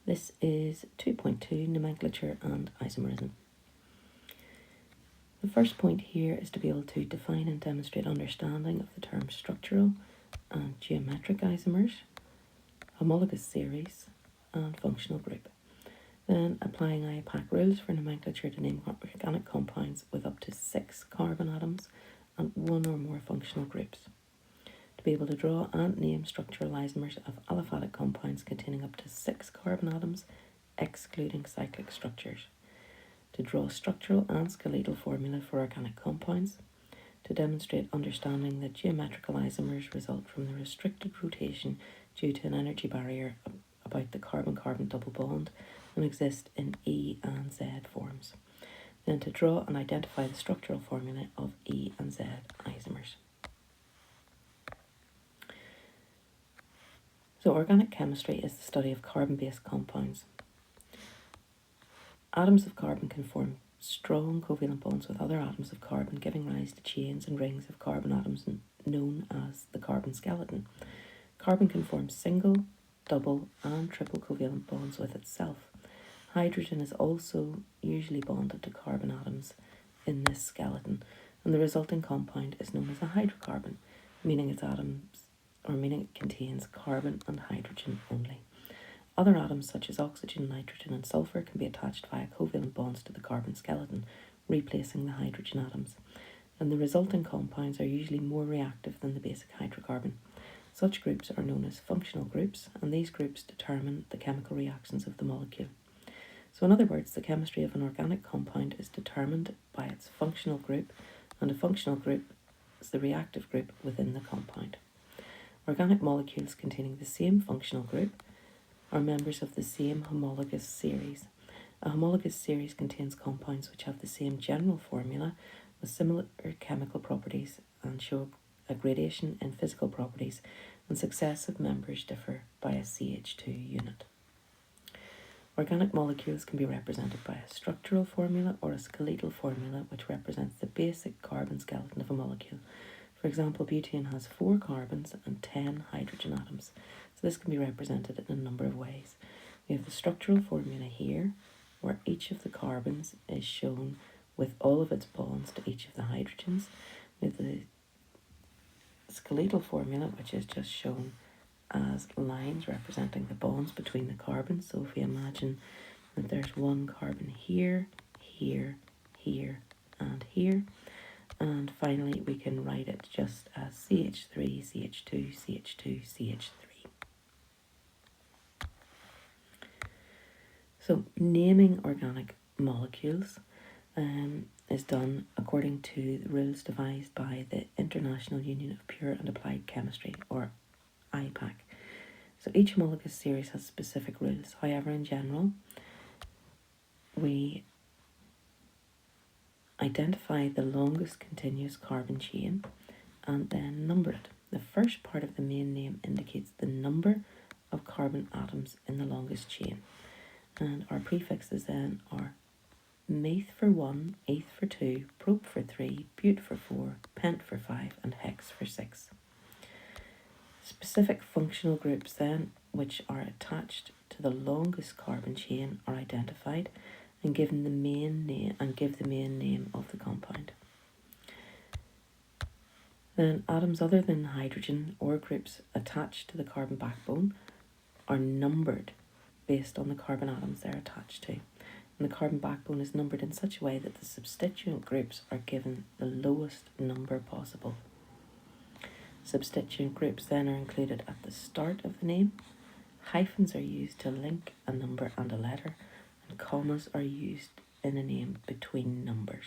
This is 2.2 Nomenclature and Isomerism. The first point here is to be able to define and demonstrate understanding of the terms structural and geometric isomers, homologous series, and functional group. Then applying IUPAC rules for nomenclature to name organic compounds with up to 6 carbon atoms and 1 or more functional groups. To be able to draw and name structural isomers of aliphatic compounds containing up to 6 carbon atoms, excluding cyclic structures. To draw structural and skeletal formula for organic compounds. To demonstrate understanding that geometrical isomers result from the restricted rotation due to an energy barrier about the carbon-carbon double bond and exist in E and Z forms. Then to draw and identify the structural formula of E and Z isomers. So organic chemistry is the study of carbon-based compounds. Atoms of carbon can form strong covalent bonds with other atoms of carbon, giving rise to chains and rings of carbon atoms known as the carbon skeleton. Carbon can form single, double and triple covalent bonds with itself. Hydrogen is also usually bonded to carbon atoms in this skeleton, and the resulting compound is known as a hydrocarbon, meaning it contains carbon and hydrogen only. Other atoms such as oxygen, nitrogen and sulfur can be attached via covalent bonds to the carbon skeleton, replacing the hydrogen atoms, and the resulting compounds are usually more reactive than the basic hydrocarbon. Such groups are known as functional groups, and these groups determine the chemical reactions of the molecule. So in other words, the chemistry of an organic compound is determined by its functional group, and a functional group is the reactive group within the compound. Organic molecules containing the same functional group are members of the same homologous series. A homologous series contains compounds which have the same general formula with similar chemical properties and show a gradation in physical properties, and successive members differ by a CH2 unit. Organic molecules can be represented by a structural formula or a skeletal formula which represents the basic carbon skeleton of a molecule. For example, butane has 4 carbons and 10 hydrogen atoms. So this can be represented in a number of ways. We have the structural formula here, where each of the carbons is shown with all of its bonds to each of the hydrogens. We have the skeletal formula, which is just shown as lines representing the bonds between the carbons. So if we imagine that there's one carbon here, here, here, and here, and finally we can write it just as CH3, CH2, CH2, CH3. So naming organic molecules is done according to the rules devised by the International Union of Pure and Applied Chemistry, or IUPAC. So each homologous series has specific rules. However, in general, we identify the longest continuous carbon chain and then number it. The first part of the main name indicates the number of carbon atoms in the longest chain, and our prefixes then are meth for 1, eth for 2, prop for 3, bute for 4, pent for 5, and hex for 6. Specific functional groups then, which are attached to the longest carbon chain, are identified and given the main name of the compound. Then atoms other than hydrogen or groups attached to the carbon backbone are numbered based on the carbon atoms they're attached to. And the carbon backbone is numbered in such a way that the substituent groups are given the lowest number possible. Substituent groups then are included at the start of the name. Hyphens are used to link a number and a letter, and commas are used in a name between numbers.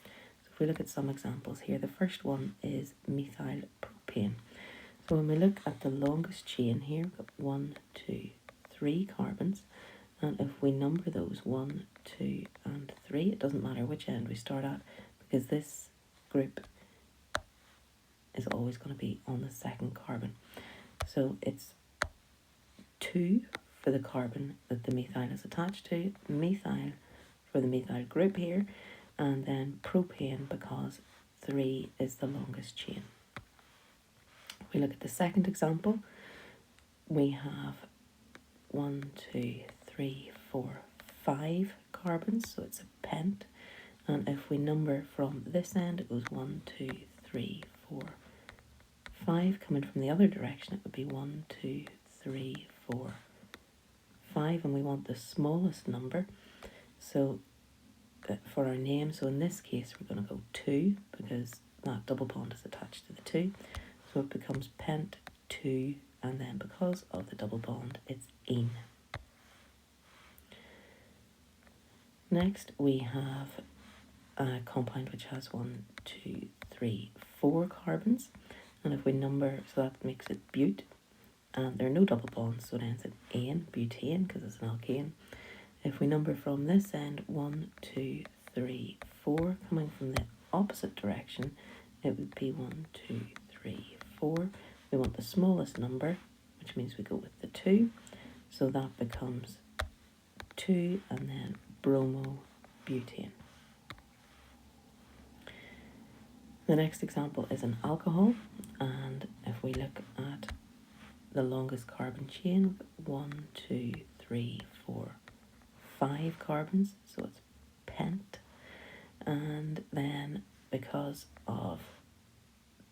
So if we look at some examples here, the first one is methyl propane. So when we look at the longest chain here, we've got 1, 2, 3 carbons, and if we number those 1, 2 and 3, it doesn't matter which end we start at, because this group is always going to be on the second carbon. So it's 2 for the carbon that the methyl is attached to, methyl for the methyl group here, and then propane because 3 is the longest chain. If we look at the second example, we have 1, 2, 3, 4, 5 carbons, so it's a pent. And if we number from this end, it goes 1, 2, 3, 4, 5. Coming from the other direction, it would be 1, 2, 3, 4, 5. And we want the smallest number. So for our name, so in this case, we're going to go 2 because that double bond is attached to the 2. So it becomes pent 2, and then because of the double bond, it's ene. Next, we have a compound which has 1, 2, 3, 4 carbons. And if we number, so that makes it bute. And there are no double bonds, so it ends in ane, butane, because it's an alkane. If we number from this end, 1, 2, 3, 4, coming from the opposite direction, it would be 1, 2, 3, 4. We want the smallest number, which means we go with the 2. So that becomes 2, and then bromobutane. The next example is an alcohol, and if we look at the longest carbon chain, 1, 2, 3, 4, 5 carbons, so it's pent. And then because of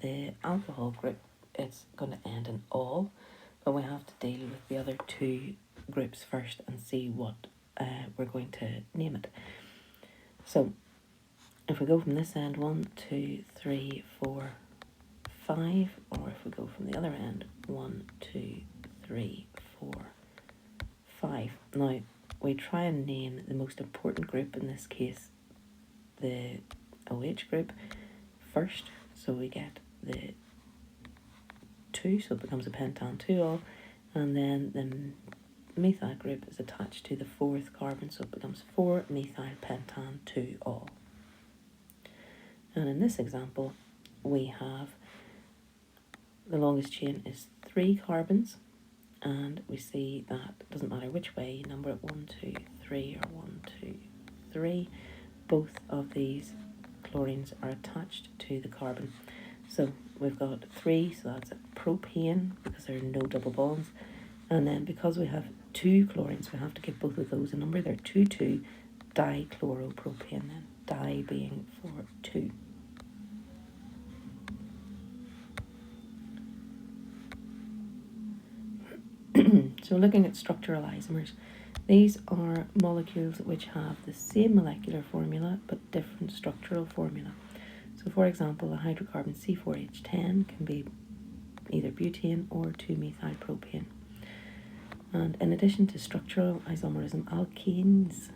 the alcohol group, it's going to end in all, but we have to deal with the other two groups first and see what we're going to name it. So if we go from this end, 1, 2, 3, 4, 5, or if we go from the other end, 1, 2, 3, 4, 5. Now, we try and name the most important group, in this case, the OH group, first. So we get the 2, so it becomes a pentan 2-ol, and then the methyl group is attached to the 4th carbon, so it becomes 4-methyl pentan 2-ol. And in this example, we have the longest chain is 3 carbons, and we see that it doesn't matter which way you number it, 1, 2, 3, or 1, 2, 3, both of these chlorines are attached to the carbon. So we've got 3, so that's a propane because there are no double bonds. And then because we have 2 chlorines, we have to give both of those a number. They're 2,2 dichloropropane, then di being for 2. So looking at structural isomers, these are molecules which have the same molecular formula but different structural formula. So for example, the hydrocarbon C4H10 can be either butane or 2-methyl propane. And in addition to structural isomerism, alkenes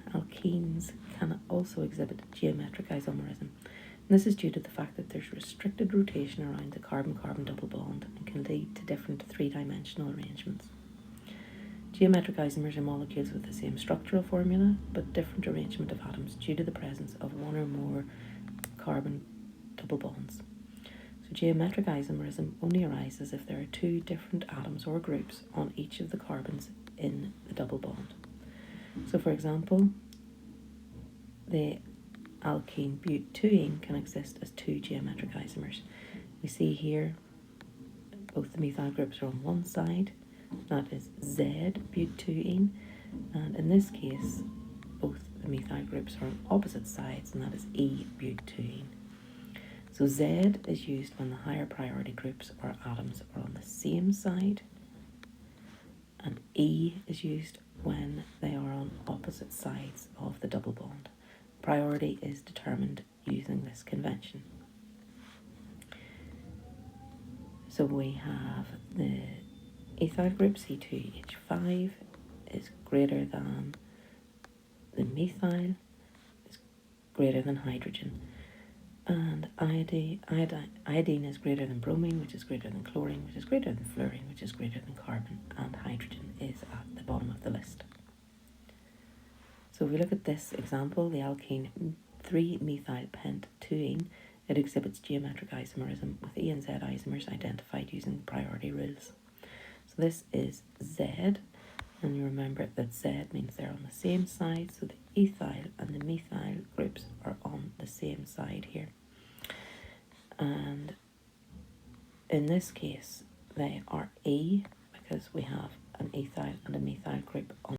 can also exhibit geometric isomerism. And this is due to the fact that there's restricted rotation around the carbon-carbon double bond and can lead to different 3-dimensional arrangements. Geometric isomers are molecules with the same structural formula but different arrangement of atoms due to the presence of one or more carbon double bonds. So geometric isomerism only arises if there are 2 different atoms or groups on each of the carbons in the double bond. So for example, the alkene butene can exist as 2 geometric isomers. We see here both the methyl groups are on one side, that is Z-butene, and in this case both the methyl groups are on opposite sides, and that is E-butene. So Z is used when the higher priority groups or atoms are on the same side, and E is used when they are on opposite sides of the double bond. Priority is determined using this convention. So we have the ethyl group C2H5 is greater than the methyl, is greater than hydrogen. And iodine is greater than bromine, which is greater than chlorine, which is greater than fluorine, which is greater than carbon, and hydrogen is at the bottom of the list. So if we look at this example, the alkene 3-methyl-pent-2-ene, it exhibits geometric isomerism with E and Z isomers identified using priority rules. So this is Z, and you remember that Z means they're on the same side, so the ethyl and the methyl groups are on the same side here. And in this case, they are E because we have an ethyl and a methyl group group